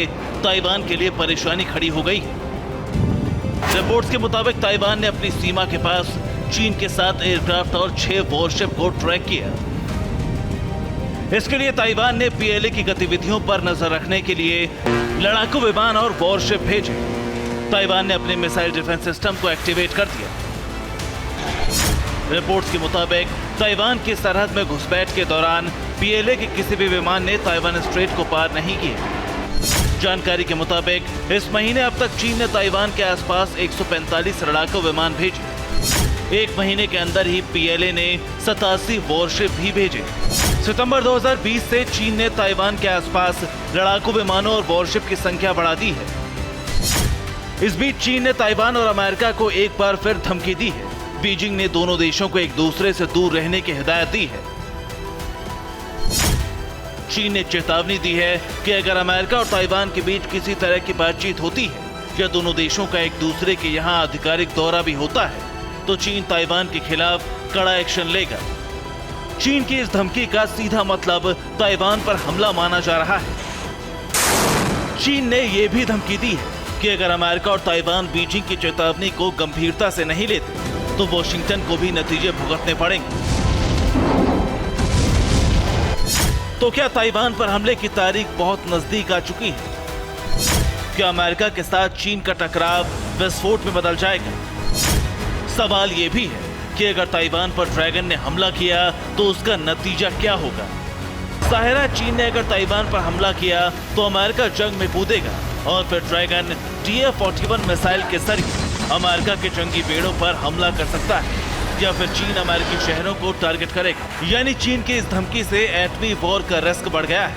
ताइवान के लिए परेशानी खड़ी हो गई। रिपोर्ट्स के मुताबिक ताइवान ने अपनी सीमा के पास चीन के 7 एयरक्राफ्ट और 6 वॉरशिप को ट्रैक किया। इसके लिए ताइवान ने PLA की गतिविधियों पर नजर रखने के लिए लड़ाकू विमान और वॉरशिप भेजे। ताइवान ने अपने मिसाइल डिफेंस सिस्टम को एक्टिवेट कर दिया। रिपोर्ट्स के मुताबिक ताइवान की सरहद में घुसपैठ के दौरान पीएलए के किसी भी विमान ने ताइवान स्ट्रेट को पार नहीं किया। जानकारी के मुताबिक इस महीने अब तक चीन ने ताइवान के आसपास 145 लड़ाकू विमान भेजे। एक महीने के अंदर ही पीएलए ने 87 वॉरशिप भी भेजे। सितंबर 2020 से चीन ने ताइवान के आसपास लड़ाकू विमानों और वॉरशिप की संख्या बढ़ा दी है। इस बीच चीन ने ताइवान और अमेरिका को एक बार फिर धमकी दी है। बीजिंग ने दोनों देशों को एक दूसरे से दूर रहने की हिदायत दी है। चीन ने चेतावनी दी है कि अगर अमेरिका और ताइवान के बीच किसी तरह की बातचीत होती है या दोनों देशों का एक दूसरे के यहां आधिकारिक दौरा भी होता है तो चीन ताइवान के खिलाफ कड़ा एक्शन लेगा। चीन की इस धमकी का सीधा मतलब ताइवान पर हमला माना जा रहा है। चीन ने यह भी धमकी दी है कि अगर अमेरिका और ताइवान बीजिंग की चेतावनी को गंभीरता से नहीं लेते तो वॉशिंगटन को भी नतीजे भुगतने पड़ेंगे। तो क्या ताइवान पर हमले की तारीख बहुत नजदीक आ चुकी है? क्या अमेरिका के साथ चीन का टकराव विस्फोट में बदल जाएगा? सवाल यह भी है कि अगर ताइवान पर ड्रैगन ने हमला किया तो उसका नतीजा क्या होगा? जाहिर है चीन ने अगर ताइवान पर हमला किया तो अमेरिका जंग में कूदेगा और फिर ड्रैगन TF-41 मिसाइल के जरिए अमेरिका के जंगी बेड़ों पर हमला कर सकता है या फिर चीन अमेरिकी शहरों को टारगेट करेगा। यानी चीन की इस धमकी से एटमी वॉर का रिस्क बढ़ गया है।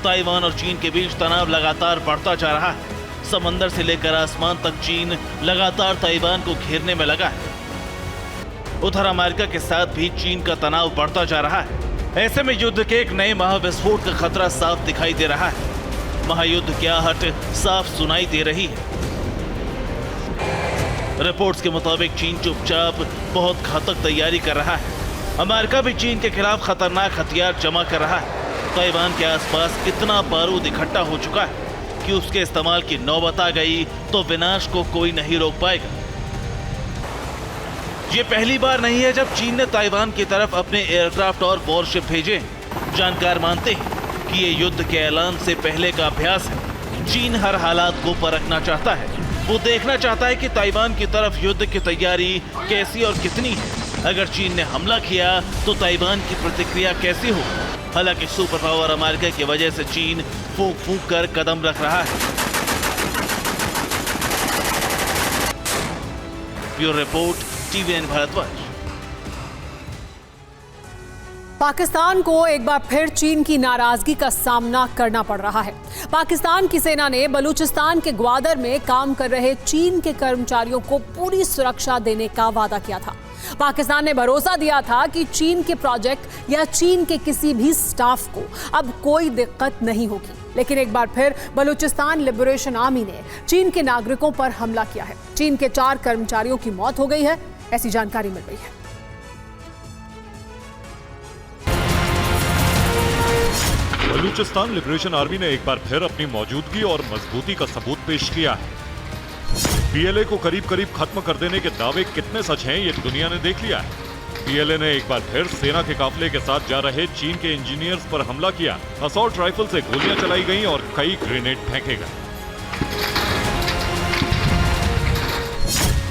ताइवान और चीन के बीच तनाव लगातार बढ़ता जा रहा है। समंदर से लेकर आसमान तक चीन लगातार ताइवान को घेरने में लगा है। उधर अमेरिका के साथ भी चीन का तनाव बढ़ता जा रहा है। ऐसे में युद्ध के एक नए महाविस्फोट का खतरा साफ दिखाई दे रहा है। महायुद्ध की आहट साफ सुनाई दे रही है। रिपोर्ट्स के मुताबिक चीन चुपचाप बहुत घातक तैयारी कर रहा है। अमेरिका भी चीन के खिलाफ खतरनाक हथियार जमा कर रहा है। ताइवान के आसपास इतना बारूद इकट्ठा हो चुका है कि उसके इस्तेमाल की नौबत आ गई तो विनाश को कोई नहीं रोक पाएगा। ये पहली बार नहीं है जब चीन ने ताइवान की तरफ अपने एयरक्राफ्ट और वॉरशिप भेजे। जानकार मानते हैं कि ये युद्ध के ऐलान से पहले का अभ्यास है। चीन हर हालात को परखना चाहता है। वो देखना चाहता है कि ताइवान की तरफ युद्ध की तैयारी कैसी और कितनी है। अगर चीन ने हमला किया तो ताइवान की प्रतिक्रिया कैसी हो। हालांकि सुपर पावर अमेरिका की वजह से चीन फूंक फूंक कर कदम रख रहा है। Bureau report, TVN Bharatvarsh. Pakistan को एक बार फिर चीन की नाराजगी का सामना करना पड़ रहा है। पाकिस्तान की सेना ने बलूचिस्तान के ग्वादर में काम कर रहे चीन के कर्मचारियों को पूरी सुरक्षा देने का वादा किया था। पाकिस्तान ने भरोसा दिया था कि चीन के प्रोजेक्ट या चीन के किसी भी स्टाफ को अब कोई दिक्कत नहीं होगी। लेकिन एक बार फिर बलूचिस्तान लिबरेशन आर्मी ने चीन के नागरिकों पर हमला किया है। चीन के 4 कर्मचारियों की मौत हो गई है, ऐसी जानकारी मिल रही है। बलूचिस्तान लिबरेशन आर्मी ने एक बार फिर अपनी मौजूदगी और मजबूती का सबूत पेश किया है। पीएलए को करीब करीब खत्म कर देने के दावे कितने सच हैं ये दुनिया ने देख लिया है। पीएलए ने एक बार फिर सेना के काफिले के साथ जा रहे चीन के इंजीनियर्स पर हमला किया। असॉल्ट राइफल से गोलियां चलाई गईं और कई ग्रेनेड फेंके गए।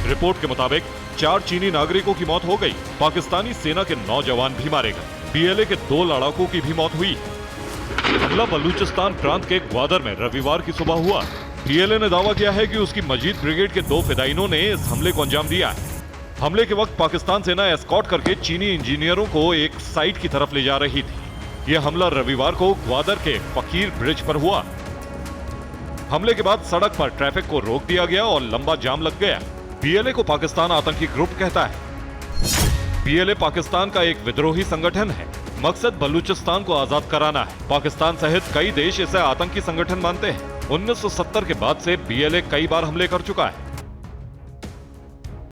रिपोर्ट के मुताबिक 4 चीनी नागरिकों की मौत हो गई। पाकिस्तानी सेना के 9 जवान भी मारे गए। पीएलए के 2 लड़ाकों की भी मौत हुई। हमला बलूचिस्तान प्रांत के ग्वादर में रविवार की सुबह हुआ। पीएलए ने दावा किया है कि उसकी मजीद ब्रिगेड के 2 फिदाइनों ने इस हमले को अंजाम दिया है। हमले के वक्त पाकिस्तान सेना एस्कॉर्ट करके चीनी इंजीनियरों को एक साइट की तरफ ले जा रही थी। यह हमला रविवार को ग्वादर के फकीर ब्रिज पर हुआ। हमले के बाद सड़क पर ट्रैफिक को रोक दिया गया और लंबा जाम लग गया। पीएलए को पाकिस्तान आतंकी ग्रुप कहता है। पीएलए पाकिस्तान का एक विद्रोही संगठन है। मकसद बलूचिस्तान को आजाद कराना है। पाकिस्तान सहित कई देश इसे आतंकी संगठन मानते हैं। 1970 के बाद से पीएलए कई बार हमले कर चुका है।